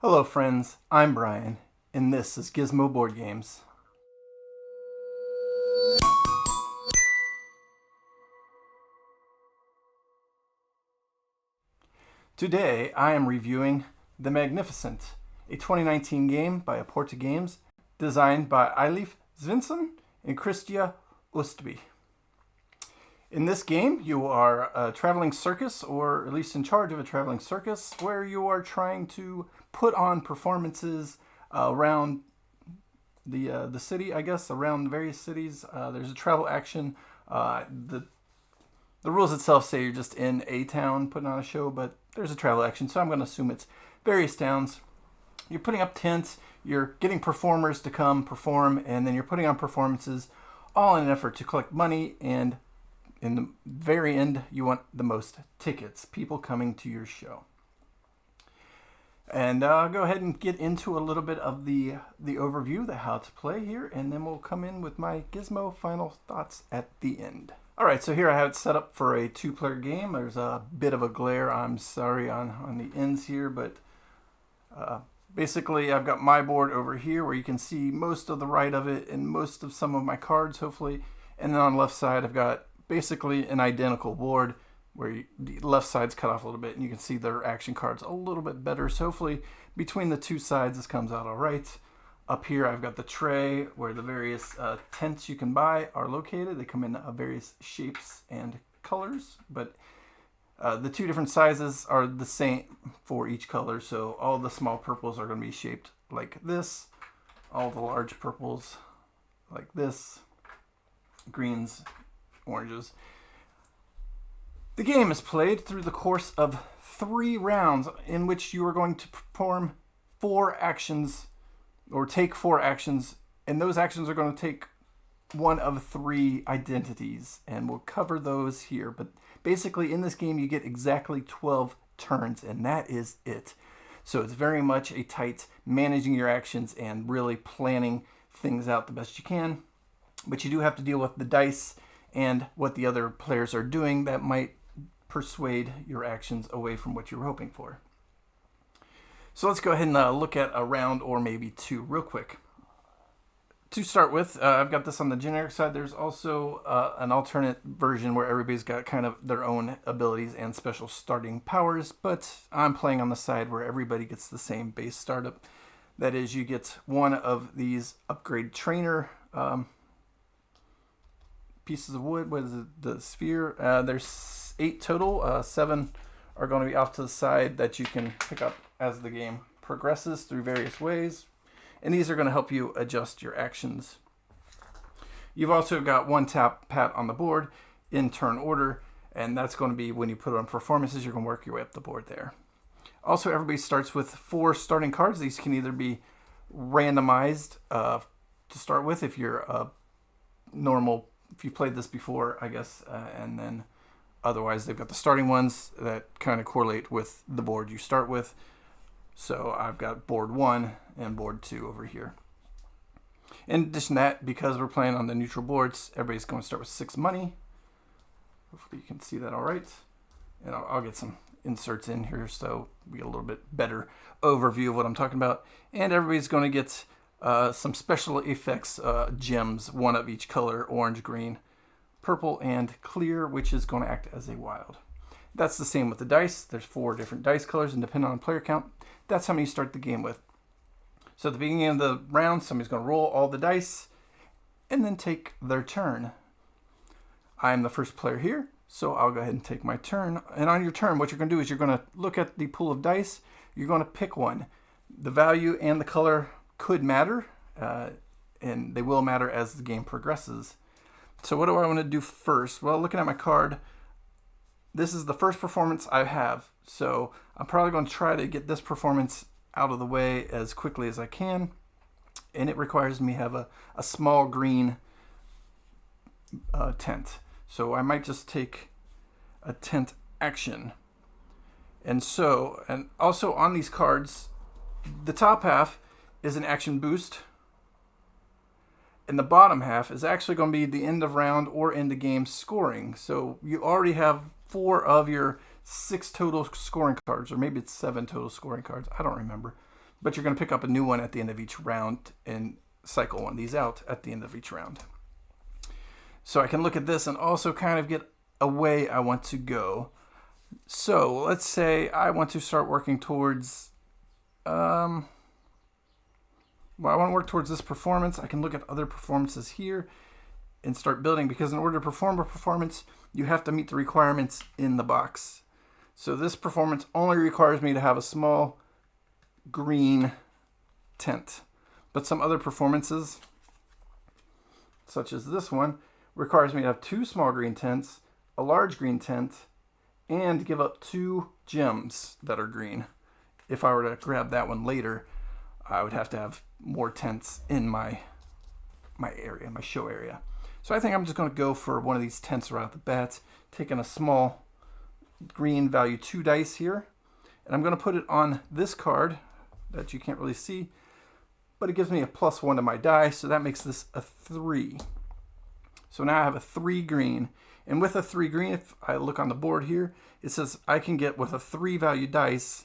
Hello friends, I'm Brian, and this is Gizmo Board Games. Today I am reviewing The Magnificent, a 2019 game by Aporta Games, designed by Eilif Svensson and Christia Ostby. In this game, you are a traveling circus, or at least in charge of a traveling circus, where you are trying to put on performances around the city, I guess, around various cities. There's a travel action. The rules itself say you're just in a town putting on a show, but there's a travel action, so I'm going to assume it's various towns. You're putting up tents, you're getting performers to come perform, and then you're putting on performances, all in an effort to collect money, and in the very end, you want the most tickets, people coming to your show. And I'll go ahead and get into a little bit of the overview, the how to play here, and then we'll come in with my Gizmo final thoughts at the end. All right, so here I have it set up for a two-player game. There's a bit of a glare, I'm sorry, on the ends here, but basically I've got my board over here where you can see most of the right of it and most of some of my cards, hopefully. And then on the left side, I've got basically an identical board where the left side's cut off a little bit and you can see their action cards a little bit better. So hopefully between the two sides this comes out all right. Up here I've got the tray where the various tents you can buy are located. They come in various shapes and colors, but the two different sizes are the same for each color. So all the small purples are going to be shaped like this, all the large purples like this, greens, oranges. The game is played through the course of 3 rounds in which you are going to perform 4 actions or take 4 actions, and those actions are going to take one of 3 identities, and we'll cover those here. But basically in this game you get exactly 12 turns, and that is it. So it's very much a tight managing your actions and really planning things out the best you can. But you do have to deal with the dice and what the other players are doing that might persuade your actions away from what you were hoping for. So let's go ahead and look at a round or maybe 2 real quick. To start with, I've got this on the generic side. There's also an alternate version where everybody's got kind of their own abilities and special starting powers, but I'm playing on the side where everybody gets the same base startup. That is, you get one of these upgrade trainer pieces of wood. What is it? The sphere. There's 8 total. 7 are going to be off to the side that you can pick up as the game progresses through various ways. And these are going to help you adjust your actions. You've also got 1 tap pat on the board in turn order, and that's going to be when you put on performances, you're going to work your way up the board there. Also, everybody starts with 4 starting cards. These can either be randomized to start with if you're a normal, if you've played this before, I guess, and then otherwise they've got the starting ones that kind of correlate with the board you start with. So I've got board 1 and board 2 over here. In addition to that, because we're playing on the neutral boards, everybody's going to start with 6 money. Hopefully you can see that all right. And I'll get some inserts in here so we get a little bit better overview of what I'm talking about. And everybody's going to get some special effects gems, 1 of each color: orange, green, purple, and clear, which is going to act as a wild. That's the same with the dice. There's 4 different dice colors, and depending on player count, that's how many you start the game with. So at the beginning of the round, somebody's going to roll all the dice and then take their turn. I'm the first player here, so I'll go ahead and take my turn. And on your turn, what you're going to do is you're going to look at the pool of dice. You're going to pick one. The value and the color could matter, and they will matter as the game progresses. So what do I want to do first? Well, looking at my card, this is the first performance I have. So I'm probably going to try to get this performance out of the way as quickly as I can. And it requires me to have a small green tent. So I might just take a tent action. And also on these cards, the top half is an action boost, and the bottom half is actually going to be the end of round or end of game scoring. So you already have 4 of your 6 total scoring cards, or maybe it's 7 total scoring cards. I don't remember. but you're going to pick up a new one at the end of each round and cycle one of these out at the end of each round. So I can look at this and also kind of get a way I want to go. So let's say I want to start working towards, I want to work towards this performance. I can look at other performances here and start building, because in order to perform a performance, you have to meet the requirements in the box. So this performance only requires me to have a small green tent. But some other performances, such as this one, requires me to have 2 small green tents, a large green tent, and give up 2 gems that are green. If I were to grab that one later, I would have to have more tents in my area, my show area. So I think I'm just going to go for one of these tents right off the bat, taking a small green value 2 dice here, and I'm going to put it on this card that you can't really see, but it gives me a +1 to my die, so that makes this a 3. So now I have a 3 green, and with a 3 green, if I look on the board here, it says I can get, with a 3 value dice,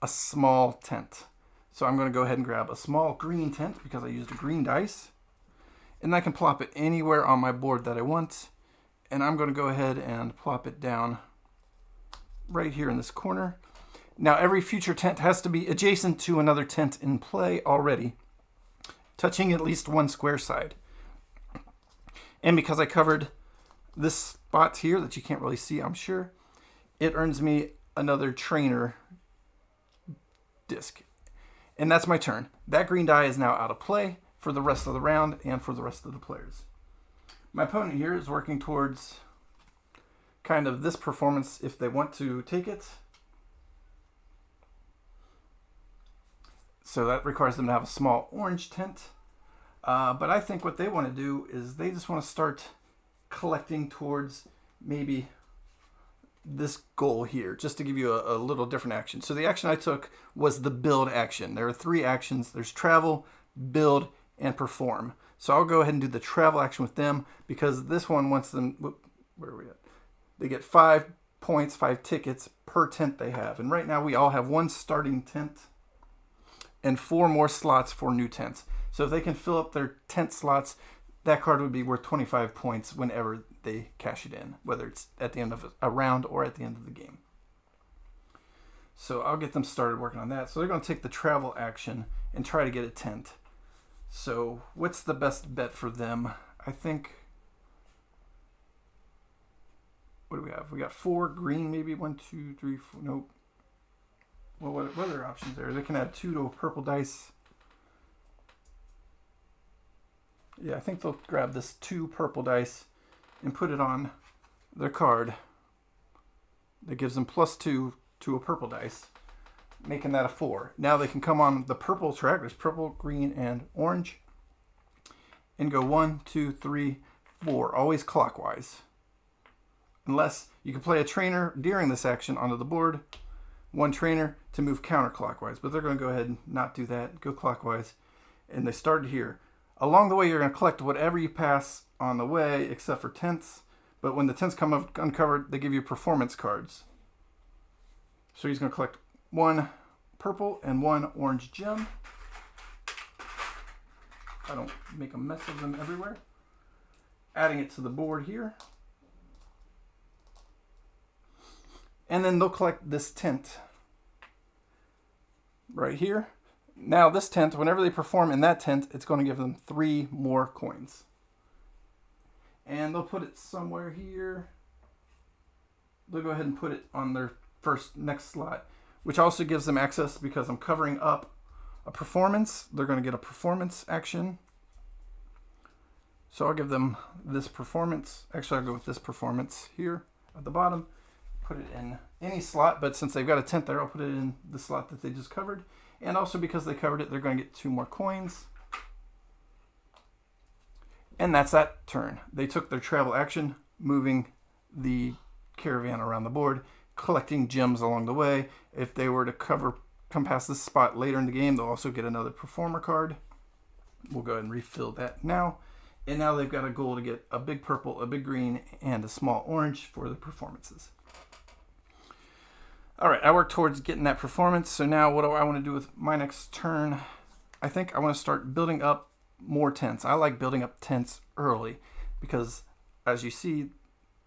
a small tent. So I'm going to go ahead and grab a small green tent because I used a green dice, and I can plop it anywhere on my board that I want, and I'm going to go ahead and plop it down right here in this corner. Now every future tent has to be adjacent to another tent in play already, touching at least one square side. And because I covered this spot here that you can't really see, I'm sure, it earns me another trainer disc. And that's my turn. That green die is now out of play for the rest of the round and for the rest of the players. My opponent here is working towards kind of this performance if they want to take it. So that requires them to have a small orange tent. But I think what they want to do is they just want to start collecting towards maybe this goal here, just to give you a little different action. So the action I took was the build action. There are 3 actions. There's travel, build, and perform. So I'll go ahead and do the travel action with them, because this one wants them, where are we at? They get 5 points, 5 tickets per tent they have. And right now we all have 1 starting tent and 4 more slots for new tents. So if they can fill up their tent slots, that card would be worth 25 points whenever they cash it in, whether it's at the end of a round or at the end of the game. So I'll get them started working on that. So they're going to take the travel action and try to get a tent. So what's the best bet for them? I think, what do we have? We got 4 green, maybe 1, 2, 3, 4, nope. Well, what other options there? They can add 2 to a purple dice. Yeah, I think they'll grab this 2 purple dice and put it on their card. That gives them +2 to a purple dice, making that a 4. Now they can come on the purple track. There's purple, green, and orange. And go 1, 2, 3, 4, always clockwise. Unless you can play a trainer during this action onto the board. 1 trainer to move counterclockwise. But they're going to go ahead and not do that. Go clockwise. And they started here. Along the way, you're going to collect whatever you pass on the way, except for tents. But when the tents come up uncovered, they give you performance cards. So he's going to collect 1 purple and 1 orange gem. I don't make a mess of them everywhere. Adding it to the board here. And then they'll collect this tent right here. Now this tent, whenever they perform in that tent, it's going to give them 3 more coins. And they'll put it somewhere here. They'll go ahead and put it on their next slot, which also gives them access, because I'm covering up a performance. They're going to get a performance action. So I'll give them this performance. Actually, I'll go with this performance here at the bottom. Put it in any slot, but since they've got a tent there, I'll put it in the slot that they just covered. And also because they covered it, they're going to get 2 more coins. And that's that turn. They took their travel action, moving the caravan around the board, collecting gems along the way. If they were to come past this spot later in the game, they'll also get another performer card. We'll go ahead and refill that now. And now they've got a goal to get a big purple, a big green, and a small orange for the performances. All right, I worked towards getting that performance. So now what do I want to do with my next turn? I think I want to start building up more tents. I like building up tents early because, as you see,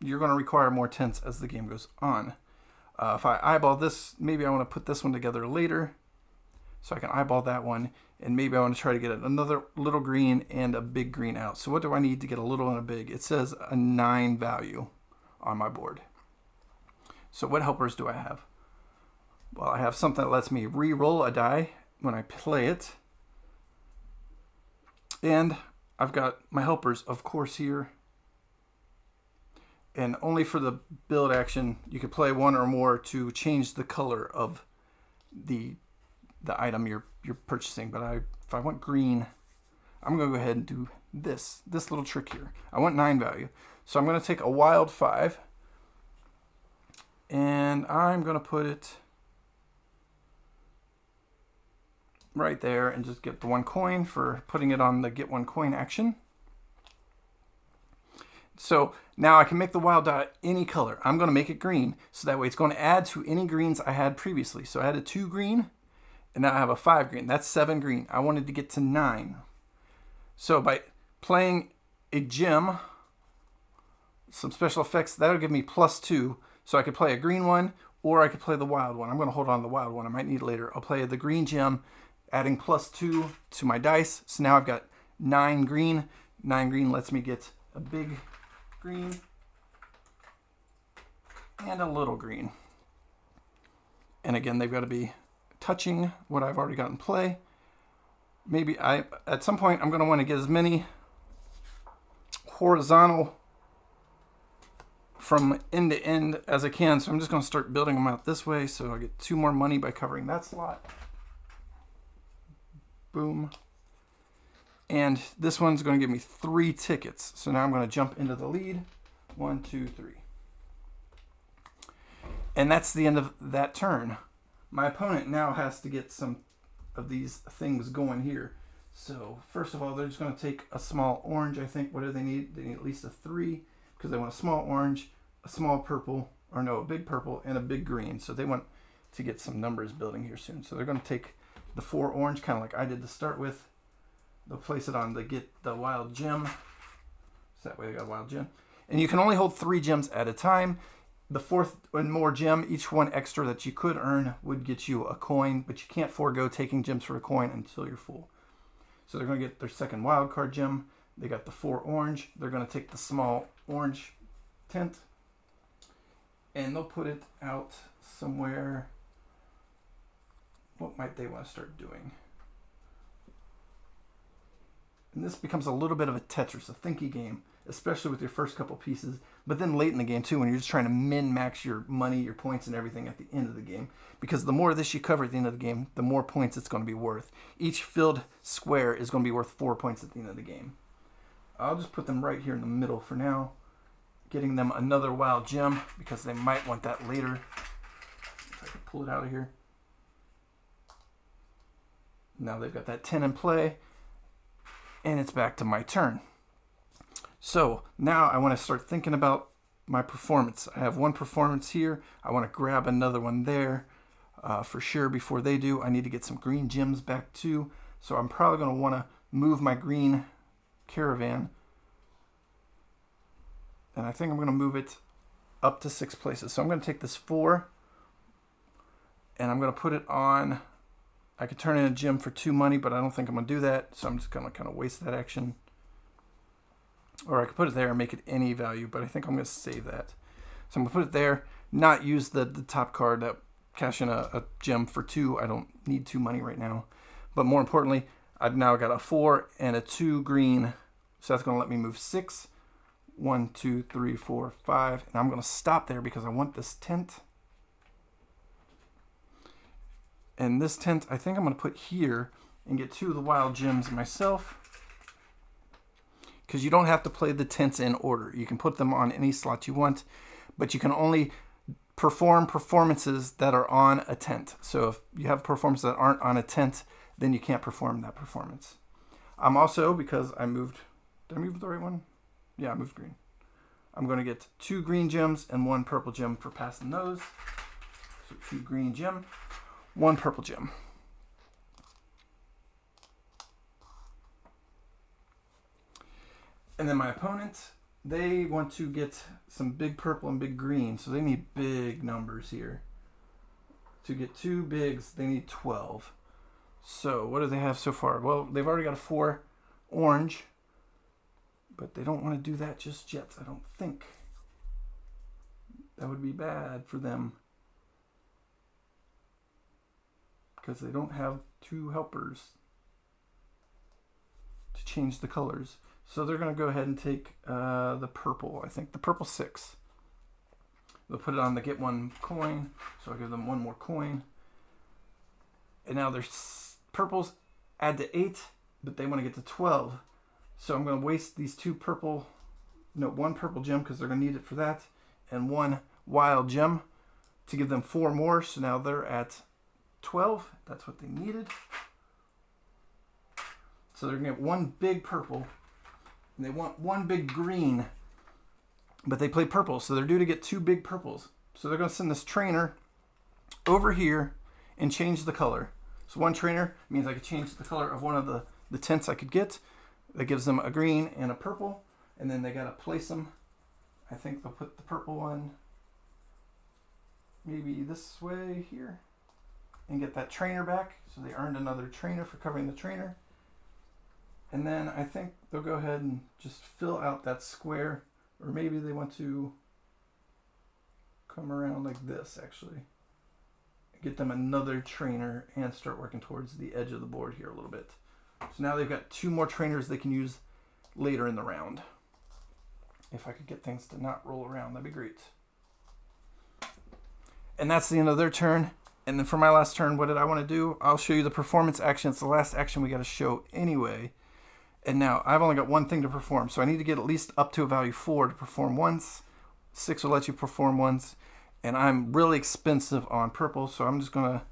you're going to require more tents as the game goes on. If I eyeball this, maybe I want to put this one together later. So I can eyeball that one, and maybe I want to try to get another little green and a big green out. So what do I need to get a little and a big? It says a 9 value on my board. So what helpers do I have? Well, I have something that lets me re-roll a die when I play it. And I've got my helpers, of course, here. And only for the build action, you can play one or more to change the color of the item you're purchasing. But if I want green, I'm going to go ahead and do this little trick here. I want 9 value. So I'm going to take a wild 5. And I'm going to put it right there and just get the 1 coin for putting it on the get 1 coin action. So now I can make the wild die any color. I'm going to make it green, so that way it's going to add to any greens I had previously. So I had a 2 green, and now I have a 5 green. That's 7 green. I wanted to get to 9. So by playing a gem, some special effects, that'll give me +2. So I could play a green one, or I could play the wild one. I'm going to hold on to the wild one. I might need it later. I'll play the green gem, adding +2 to my dice. So now I've got 9 green. 9 green lets me get a big green and a little green. And again, they've got to be touching what I've already got in play. Maybe at some point, I'm going to want to get as many horizontal from end to end as I can. So I'm just going to start building them out this way. So I get 2 more money by covering that slot. Boom. And this one's going to give me 3 tickets. So now I'm going to jump into the lead. 1, 2, 3. And that's the end of that turn. My opponent now has to get some of these things going here. So first of all, they're just going to take a small orange, I think. What do they need? They need at least a 3 because they want a small orange, a small purple, or no, a big purple, and a big green. So they want to get some numbers building here soon. So they're going to take the 4 orange, kind of like I did to start with. They'll place it on to get the wild gem. So that way they got a wild gem. And you can only hold 3 gems at a time. The 4th and more gem, each one extra that you could earn would get you a coin, but you can't forego taking gems for a coin until you're full. So they're going to get their second wild card gem. They got the 4 orange. They're going to take the small orange tent, and they'll put it out somewhere. What might they want to start doing? And this becomes a little bit of a Tetris, a thinky game, especially with your first couple pieces, but then late in the game too, when you're just trying to min-max your money, your points, and everything at the end of the game. Because the more of this you cover at the end of the game, the more points it's going to be worth. Each filled square is going to be worth 4 points at the end of the game. I'll just put them right here in the middle for now, getting them another wild gem, because they might want that later. If I can pull it out of here. Now they've got that 10 in play, and it's back to my turn. So now I want to start thinking about my performance. I have 1 performance here. I want to grab another one there for sure before they do. I need to get some green gems back too. So I'm probably going to want to move my green caravan. And I think I'm going to move it up to 6 places. So I'm going to take this 4 and I'm going to put it on. I could turn in a gem for 2 money, but I don't think I'm going to do that. So I'm just going to kind of waste that action. Or I could put it there and make it any value, but I think I'm going to save that. So I'm going to put it there, not use the top card, that cash in a gem for 2. I don't need 2 money right now. But more importantly, I've now got a 4 and a 2 green. So that's going to let me move 6. 1, 2, 3, 4, 5. And I'm going to stop there because I want this tent. And this tent, I think I'm going to put here and get 2 of the wild gems myself. Because you don't have to play the tents in order. You can put them on any slot you want, but you can only perform performances that are on a tent. So if you have performances that aren't on a tent, then you can't perform that performance. I'm also, because I moved, did I move the right one? Yeah, I moved green. I'm going to get 2 green gems and 1 purple gem for passing those. So 2 green gem, 1 purple gem. And then my opponent, they want to get some big purple and big green, so they need big numbers here. To get 2 bigs, they need 12. So what do they have so far? Well, they've already got a 4 orange, but they don't want to do that just yet, I don't think. That would be bad for them, because they don't have 2 helpers to change the colors. So they're going to go ahead and take the purple, I think. The purple 6. They'll put it on the get 1 coin, so I'll give them 1 more coin. And now their purples add to 8, but they want to get to 12. So I'm going to waste these 1 purple gem, because they're going to need it for that, and 1 wild gem to give them 4 more. So now they're at 12. That's what they needed. So they're going to get 1 big purple, and they want 1 big green, but they play purple, so they're due to get 2 big purples. So they're going to send this trainer over here and change the color. So 1 trainer means I could change the color of one of the tints I could get. That gives them a green and a purple, and then they got to place them. I think they'll put the purple one maybe this way here and get that trainer back. So they earned another trainer for covering the trainer. And then I think they'll go ahead and just fill out that square, or maybe they want to come around like this actually. Get them another trainer and start working towards the edge of the board here a little bit. So now they've got 2 more trainers they can use later in the round. If I could get things to not roll around, that'd be great. And that's the end of their turn. And then for my last turn, what did I want to do? I'll show you the performance action. It's the last action we got to show anyway. And now I've only got 1 thing to perform, so I need to get at least up to a value 4 to perform once. 6 will let you perform once. And I'm really expensive on purple, so I'm just going to,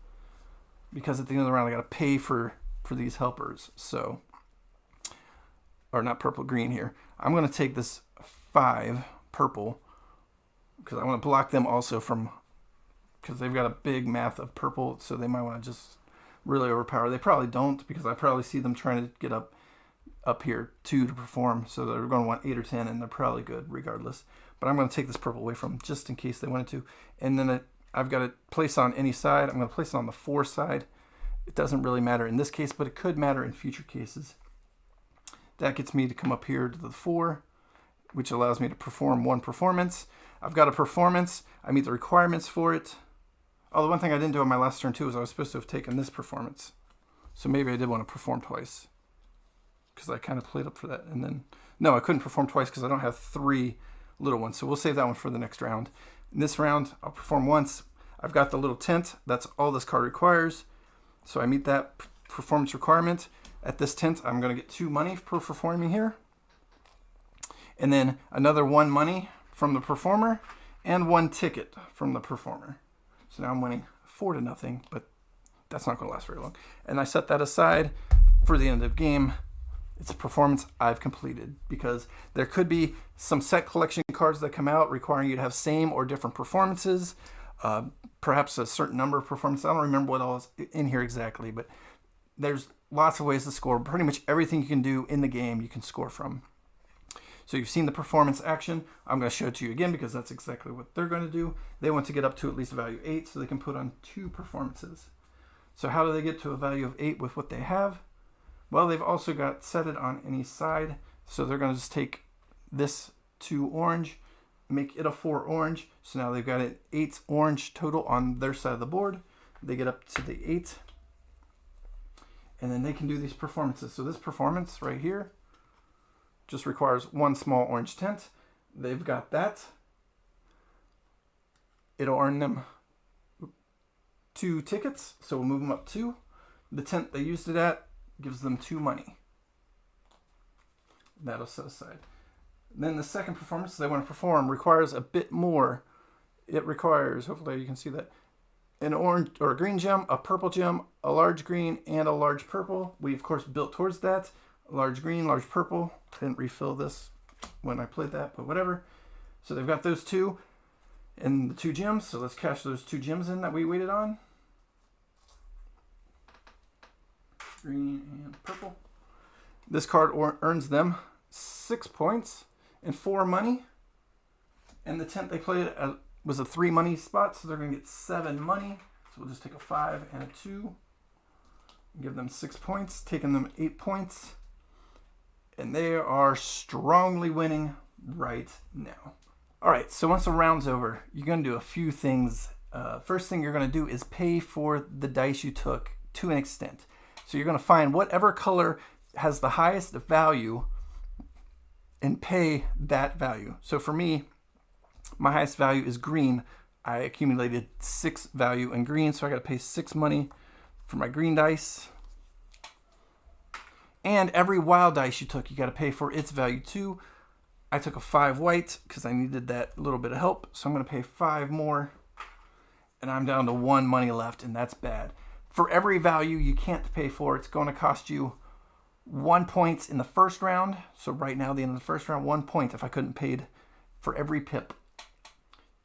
because at the end of the round I got to pay for these helpers. So, or not purple, green here. I'm going to take this 5 purple, because I want to block them also from, because they've got a big math of purple, so they might want to just really overpower. They probably don't, because I probably see them trying to get up here 2 to perform, so they're going to want 8 or 10, and they're probably good regardless. But I'm going to take this purple away from them just in case they wanted to. And then I've got it placed on any side. I'm going to place it on the 4 side. It doesn't really matter in this case, but it could matter in future cases. That gets me to come up here to the 4, which allows me to perform 1 performance. I've got a performance. I meet the requirements for it. Oh, the one thing I didn't do on my last turn too is I was supposed to have taken this performance. So maybe I did want to perform twice, because I kind of played up for that. And then, no, I couldn't perform twice because I don't have 3 little ones. So we'll save that one for the next round. In this round, I'll perform once. I've got the little tint. That's all this card requires. So I meet that performance requirement. At this tint, I'm going to get 2 money for performing here. And then another 1 money from the performer and 1 ticket from the performer. So now I'm winning 4-0, but that's not going to last very long. And I set that aside for the end of game. It's a performance I've completed, because there could be some set collection cards that come out requiring you to have same or different performances. Perhaps a certain number of performances. I don't remember what all is in here exactly, but there's lots of ways to score. Pretty much everything you can do in the game you can score from. So you've seen the performance action. I'm going to show it to you again because that's exactly what they're going to do. They want to get up to at least a value 8 so they can put on 2 performances. So how do they get to a value of 8 with what they have? Well, they've also got set it on any side. So they're going to just take this 2 orange, make it a 4 orange. So now they've got an 8 orange total on their side of the board. They get up to the 8. And then they can do these performances. So this performance right here just requires 1 small orange tint. They've got that. It'll earn them 2 tickets. So we'll move them up 2. The tint they used it at gives them 2 money. That'll set aside. Then the second performance they want to perform requires a bit more. It requires, hopefully you can see that, an orange or a green gem, a purple gem, a large green, and a large purple. We of course built towards that. Large green, large purple. Didn't refill this when I played that, but whatever. So they've got those 2. and the 2 gems. So let's cash those 2 gems in that we waited on. Green and purple. This card earns them 6 points and 4 money. And the tent they played was a 3 money spot, so they're going to get 7 money. So we'll just take a 5 and a 2. Give them 6 points, taking them 8 points. And they are strongly winning right now. All right, so once the round's over, you're going to do a few things. First thing you're going to do is pay for the dice you took to an extent. So you're going to find whatever color has the highest value and pay that value. So for me, my highest value is green. I accumulated 6 value in green, so I got to pay 6 money for my green dice. And every wild dice you took, you got to pay for its value too. I took a 5 white because I needed that little bit of help, so I'm going to pay 5 more. And I'm down to 1 money left, and that's bad. For every value you can't pay for, it's going to cost you 1 point in the first round. So right now, the end of the first round, 1 point if I couldn't paid for every pip.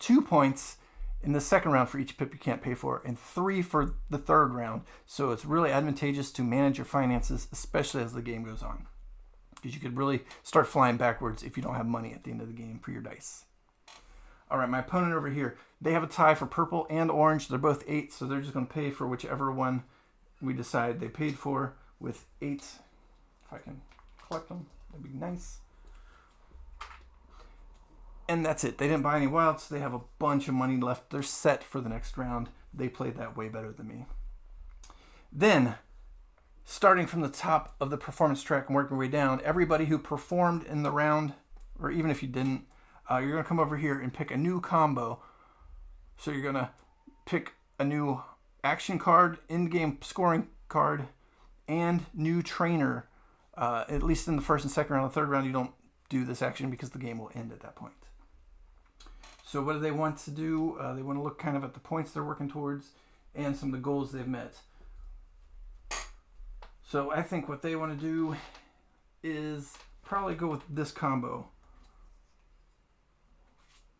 2 points in the second round for each pip you can't pay for, and 3 for the third round. So it's really advantageous to manage your finances, especially as the game goes on, because you could really start flying backwards if you don't have money at the end of the game for your dice. All right, my opponent over here, they have a tie for purple and orange. They're both 8, so they're just going to pay for whichever one we decide they paid for with 8. If I can collect them, that'd be nice. And that's it. They didn't buy any wilds. So they have a bunch of money left. They're set for the next round. They played that way better than me. Then, starting from the top of the performance track and working your way down, everybody who performed in the round, or even if you didn't, you're going to come over here and pick a new combo. So you're going to pick a new action card, in-game scoring card, and new trainer. At least in the first and second round. The third round, you don't do this action because the game will end at that point. So what do they want to do? They want to look kind of at the points they're working towards and some of the goals they've met. So I think what they want to do is probably go with this combo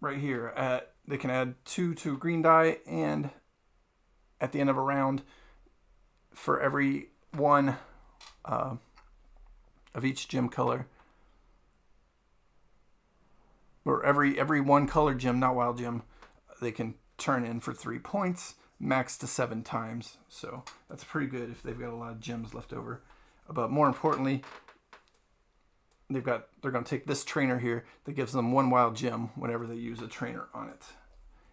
right here. They can add 2 to a green die, and at the end of a round, for every 1 of each gem color, or every 1 color gem, not wild gem, they can turn in for 3 points, max to 7 times. So that's pretty good if they've got a lot of gems left over. But more importantly, they're going to take this trainer here that gives them 1 wild gem whenever they use a trainer on it.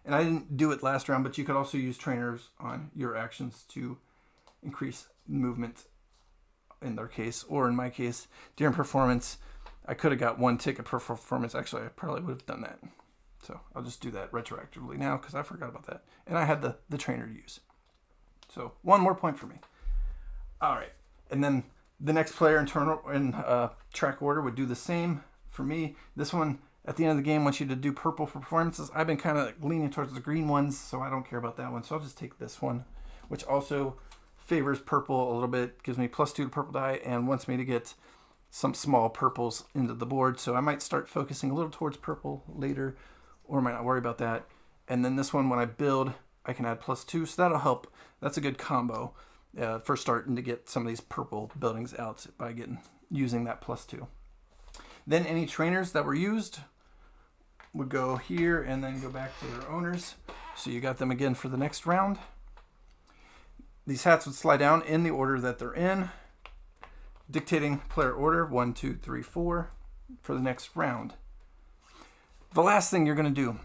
And I didn't do it last round, but you could also use trainers on your actions to increase movement in their case, or in my case, during performance, I could have got 1 ticket per performance. Actually, I probably would have done that. So I'll just do that retroactively now because I forgot about that. And I had the trainer to use. So 1 more point for me. All right. And then the next player in track order would do the same for me. This one, at the end of the game, wants you to do purple for performances. I've been kind of leaning towards the green ones, so I don't care about that one. So I'll just take this one, which also favors purple a little bit, gives me +2 to purple die, and wants me to get some small purples into the board. So I might start focusing a little towards purple later, or might not worry about that. And then this one, when I build, I can add +2, so that'll help. That's a good combo for starting to get some of these purple buildings out by using that +2. Then any trainers that were used would go here and then go back to their owners. So you got them again for the next round. These hats would slide down in the order that they're in, dictating player order 1, 2, 3, 4 for the next round. The last thing you're going to do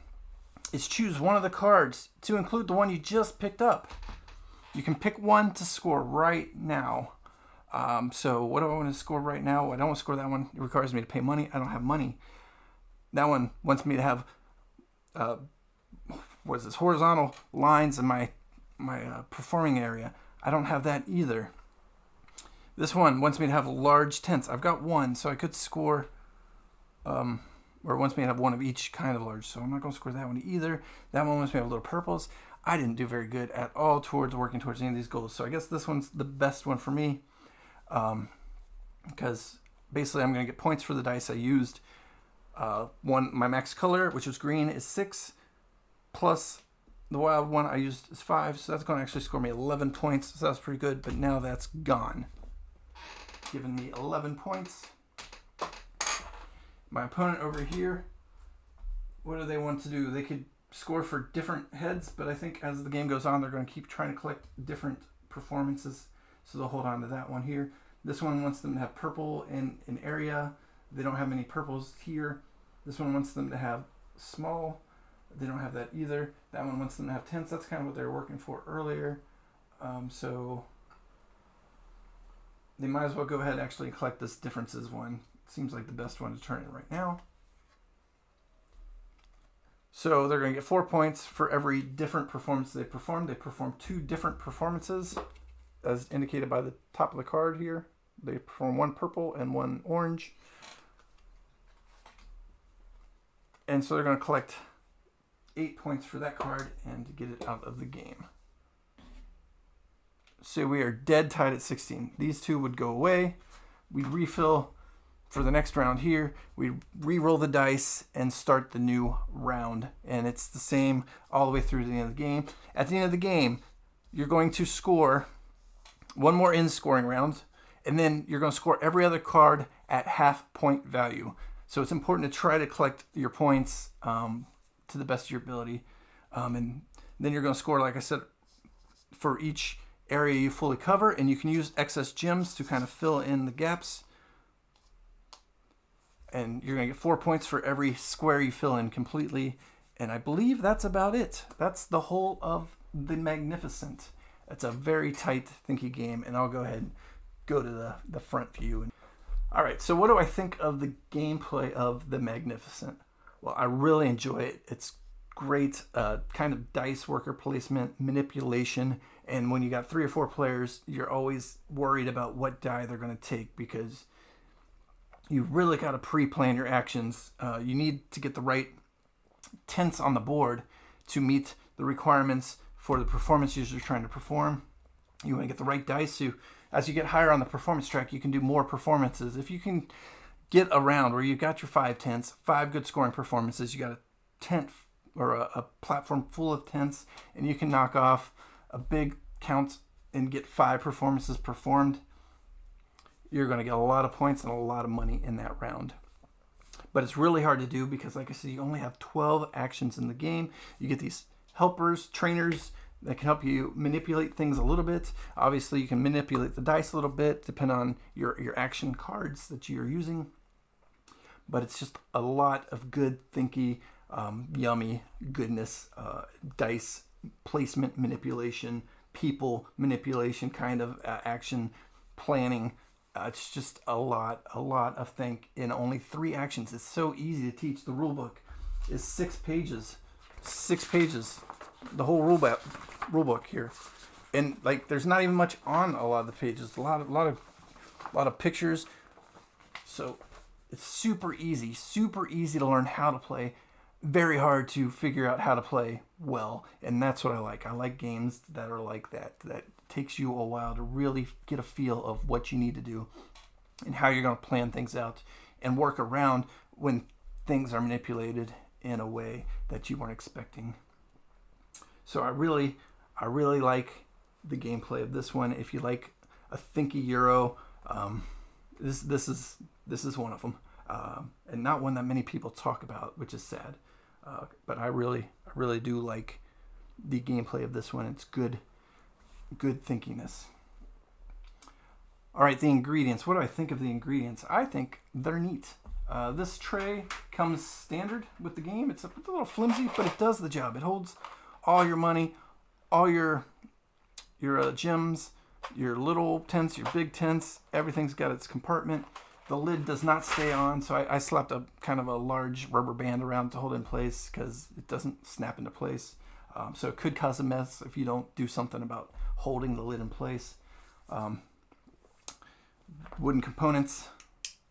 is choose one of the cards to include the one you just picked up. You can pick one to score right now. So what do I want to score right now? I don't want to score that one. It requires me to pay money. I don't have money. That one wants me to have horizontal lines in my performing area. I don't have that either. This one wants me to have large tents. I've got 1, so I could score, or it wants me to have 1 of each kind of large, so I'm not going to score that one either. That one wants me to have little purples. I didn't do very good at all towards working towards any of these goals, so I guess this one's the best one for me, because basically I'm going to get points for the dice I used. My max color, which was green, is 6. plus the wild one I used is 5, so that's going to actually score me 11 points, so that's pretty good, but now that's gone. Giving me 11 points. My opponent over here, what do they want to do? They could score for different heads, but I think as the game goes on, they're going to keep trying to collect different performances, so they'll hold on to that one here. This one wants them to have purple in an area. They don't have many purples here. This one wants them to have small. They don't have that either. That one wants them to have tents. That's kind of what they were working for earlier. So they might as well go ahead and actually collect this differences one. Seems like the best one to turn in right now. So they're going to get 4 points for every different performance they perform. They perform 2 different performances, as indicated by the top of the card here. They perform 1 purple and 1 orange. And so they're going to collect 8 points for that card and get it out of the game. So we are dead tied at 16. These 2 would go away. We'd refill for the next round here. We re-roll the dice and start the new round. And it's the same all the way through to the end of the game. At the end of the game, you're going to score 1 more end scoring round. And then you're going to score every other card at half point value. So it's important to try to collect your points to the best of your ability. And then you're going to score, like I said, for each area you fully cover. And you can use excess gems to kind of fill in the gaps. And you're going to get 4 points for every square you fill in completely. And I believe that's about it. That's the whole of the Magnificent. It's a very tight, thinky game. And I'll go ahead and go to the front view. All right, so what do I think of the gameplay of the Magnificent? Well, I really enjoy it. It's great kind of dice worker placement, manipulation. And when you got 3 or 4 players, you're always worried about what die they're going to take because you really got to pre-plan your actions. You need to get the right tents on the board to meet the requirements for the performances you're trying to perform. You want to get the right dice to, as you get higher on the performance track, you can do more performances. If you can get around where you've got your 5 tents, 5 good scoring performances, you got a tent or a platform full of tents, and you can knock off a big count and get 5 performances performed, you're going to get a lot of points and a lot of money in that round. But it's really hard to do because, like I said, you only have 12 actions in the game. You get these helpers, trainers, that can help you manipulate things a little bit. Obviously, you can manipulate the dice a little bit, depending on your action cards that you're using. But it's just a lot of good, thinky, yummy goodness, dice placement manipulation, people manipulation kind of action planning. It's just a lot of think in only 3 actions. It's so easy to teach. The rule book is 6 pages. 6 pages. The whole rule book here, and like there's not even much on a lot of the pages. A lot of pictures. So it's super easy to learn how to play. Very hard to figure out how to play well, and that's what I like. I like games that are like that. That takes you a while to really get a feel of what you need to do and how you're going to plan things out and work around when things are manipulated in a way that you weren't expecting. So I really like the gameplay of this one. If you like a thinky Euro, this is one of them, and not one that many people talk about, which is sad. But I really do like the gameplay of this one. It's good thinkiness. All right, the ingredients. What do I think of the ingredients? I think they're neat. This tray comes standard with the game. It's a little flimsy, but it does the job. It holds all your money, all your gems, your little tents, your big tents. Everything's got its compartment. The lid does not stay on, so I slapped a kind of a large rubber band around to hold in place because it doesn't snap into place. So it could cause a mess if you don't do something about holding the lid in place. Wooden components.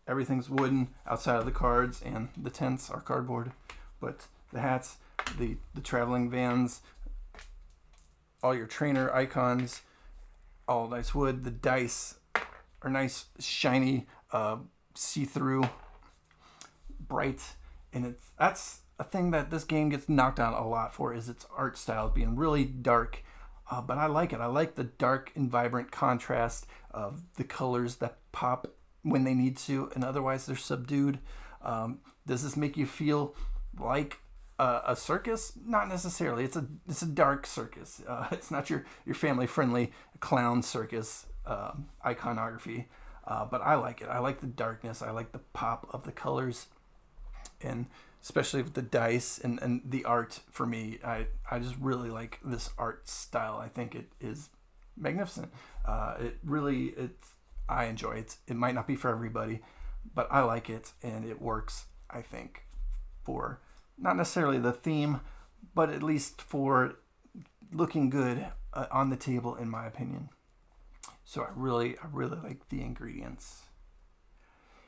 Everything's wooden outside of the cards, and the tents are cardboard. But the hats, the traveling vans, all your trainer icons, all nice wood. The dice are nice, shiny, see-through, bright, and a thing that this game gets knocked down a lot for is its art style being really dark. But I like it. I like the dark and vibrant contrast of the colors that pop when they need to, and otherwise they're subdued. Does this make you feel like a circus? Not necessarily. It's a dark circus. It's not your family friendly clown circus iconography. But I like it. I like the darkness. I like the pop of the colors, and especially with the dice and the art. For me, I just really like this art style. I think it is magnificent. I enjoy it. It might not be for everybody, but I like it, and it works, I think, for not necessarily the theme, but at least for looking good on the table, in my opinion. So I really like the ingredients.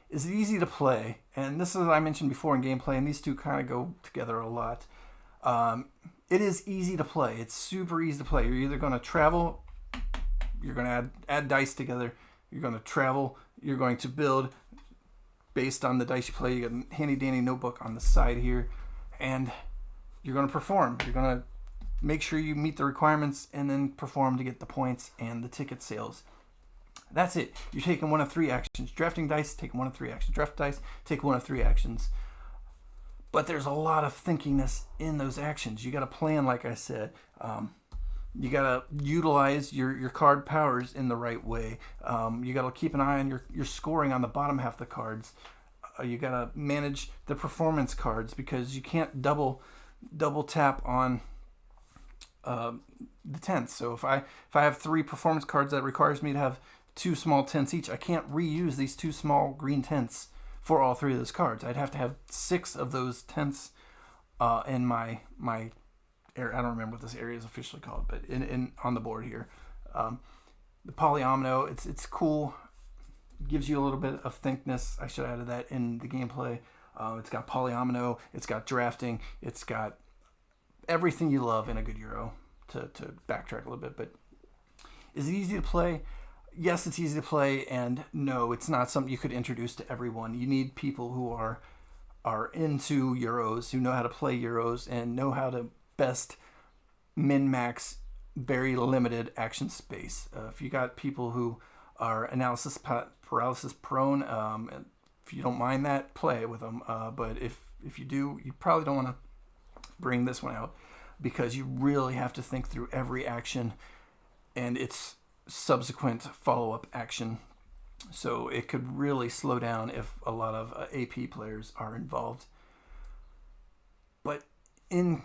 Is it easy to play? And this is what I mentioned before in gameplay, and these two kind of go together a lot. It is easy to play. It's super easy to play. You're either going to travel, you're going to add dice together, you're going to travel, you're going to build based on the dice you play. You got a handy dandy notebook on the side here, and you're going to perform. You're going to make sure you meet the requirements and then perform to get the points and the ticket sales. That's it. You're taking one of three actions. Drafting dice, taking one of three actions. Draft dice, take one of three actions. But there's a lot of thinkiness in those actions. You got to plan, like I said. You got to utilize your card powers in the right way. You got to keep an eye on your scoring on the bottom half of the cards. You got to manage the performance cards, because you can't double tap on the tents. So if I have three performance cards that requires me to have two small tents each, I can't reuse these two small green tents for all three of those cards. I'd have to have 6 of those tents in my area. I don't remember what this area is officially called, but in on the board here. The polyomino, it's cool. Gives you a little bit of thickness. I should have added that in the gameplay. It's got polyomino, it's got drafting, it's got everything you love in a good Euro, to backtrack a little bit. But is it easy to play? Yes, it's easy to play, and no, it's not something you could introduce to everyone. You need people who are into Euros, who know how to play Euros, and know how to best min-max very limited action space. If you got people who are analysis paralysis prone, if you don't mind that, play with them. But if you do, you probably don't want to bring this one out, because you really have to think through every action and its subsequent follow-up action. So it could really slow down if a lot of AP players are involved. But in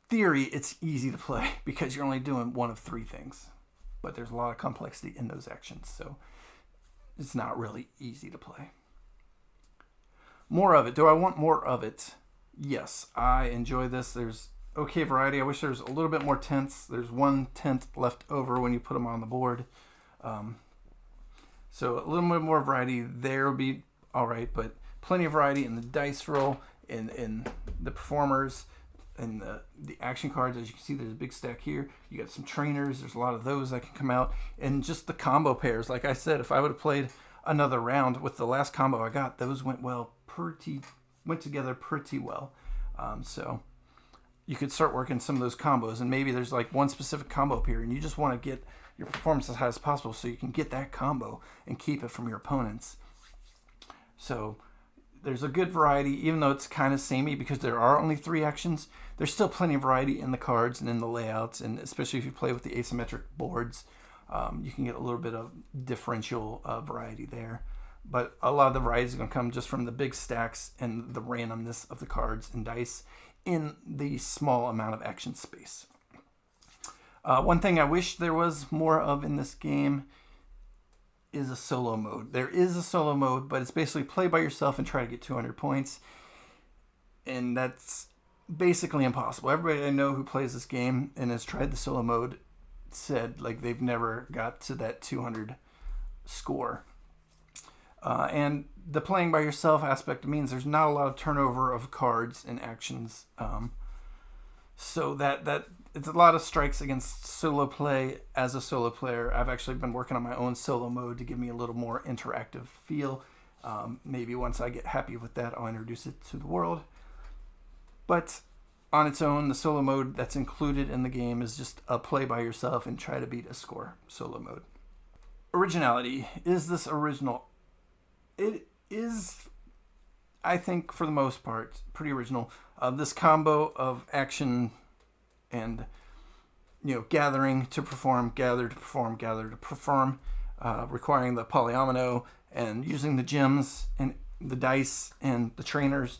theory, it's easy to play because you're only doing one of three things. But there's a lot of complexity in those actions, so it's not really easy to play. More of it. Do I want more of it? Yes, I enjoy this. There's okay variety. I wish there's a little bit more tents. There's one tent left over when you put them on the board. So a little bit more variety there would be all right, but plenty of variety in the dice roll, in the performers, and the action cards. As you can see, there's a big stack here. You got some trainers. There's a lot of those that can come out. And just the combo pairs. Like I said, if I would have played another round with the last combo I got, those went together pretty well. So you could start working some of those combos, and maybe there's like one specific combo up here, and you just want to get your performance as high as possible so you can get that combo and keep it from your opponents. So there's a good variety, even though it's kind of samey because there are only 3 actions. There's still plenty of variety in the cards and in the layouts, and especially if you play with the asymmetric boards, you can get a little bit of differential variety there. But a lot of the variety is going to come just from the big stacks and the randomness of the cards and dice in the small amount of action space. One thing I wish there was more of in this game is a solo mode. There is a solo mode, but it's basically play by yourself and try to get 200 points. And that's basically impossible. Everybody I know who plays this game and has tried the solo mode said like they've never got to that 200 score. And the playing by yourself aspect means there's not a lot of turnover of cards and actions. So that it's a lot of strikes against solo play as a solo player. I've actually been working on my own solo mode to give me a little more interactive feel. Maybe once I get happy with that, I'll introduce it to the world. But on its own, the solo mode that's included in the game is just a play by yourself and try to beat a score solo mode. Originality. Is this original? It is, I think, for the most part, pretty original. This combo of action and, gathering to perform, gather to perform, gather to perform, requiring the polyomino and using the gems and the dice and the trainers.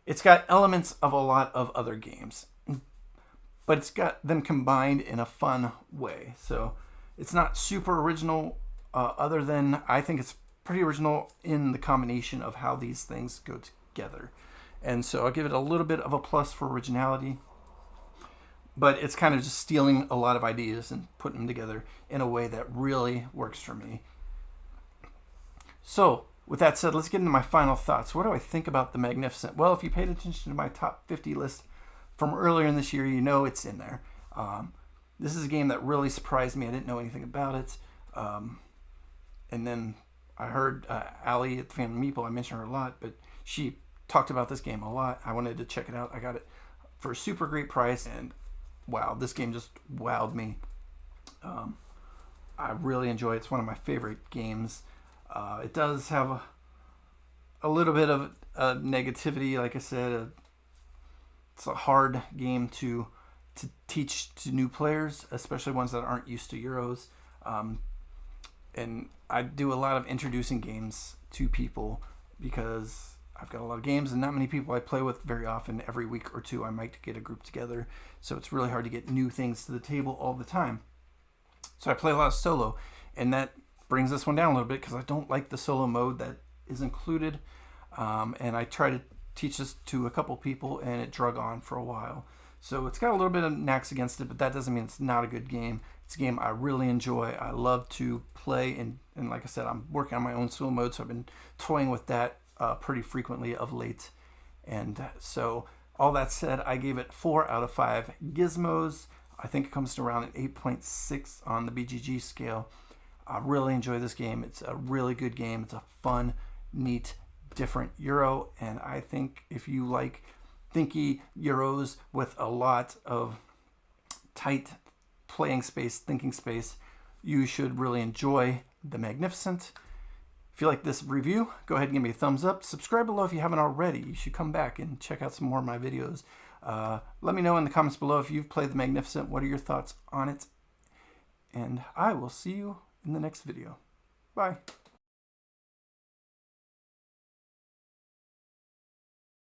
It's got elements of a lot of other games, but it's got them combined in a fun way. So it's not super original, other than I think it's pretty original in the combination of how these things go together. And so I'll give it a little bit of a plus for originality, but it's kind of just stealing a lot of ideas and putting them together in a way that really works for me. So with that said, let's get into my final thoughts. What do I think about The Magnificent? Well, if you paid attention to my top 50 list from earlier in this year, you know it's in there. This is a game that really surprised me. I didn't know anything about it. And then I heard Allie at the Family Meeple, I mentioned her a lot, but she talked about this game a lot. I wanted to check it out. I got it for a super great price, and wow, this game just wowed me. I really enjoy it. It's one of my favorite games. It does have a little bit of negativity. Like I said, it's a hard game to teach to new players, especially ones that aren't used to Euros. And I do a lot of introducing games to people because I've got a lot of games and not many people I play with very often. Every week or two I might get a group together, so it's really hard to get new things to the table all the time. So I play a lot of solo, and that brings this one down a little bit because I don't like the solo mode that is included. And I try to teach this to a couple people, and it drug on for a while. So it's got a little bit of knacks against it, but that doesn't mean it's not a good game. It's a game I really enjoy. I love to play, and like I said, I'm working on my own solo mode, so I've been toying with that pretty frequently of late. And so all that said, I gave it 4 out of 5 gizmos. I think it comes to around an 8.6 on the BGG scale. I really enjoy this game. It's a really good game. It's a fun, neat, different Euro, and I think if you like thinky Euros with a lot of tight playing space, thinking space, you should really enjoy The Magnificent. If you like this review, go ahead and give me a thumbs up. Subscribe below if you haven't already. You should come back and check out some more of my videos. Let me know in the comments below if you've played The Magnificent. What are your thoughts on it? And I will see you in the next video. Bye.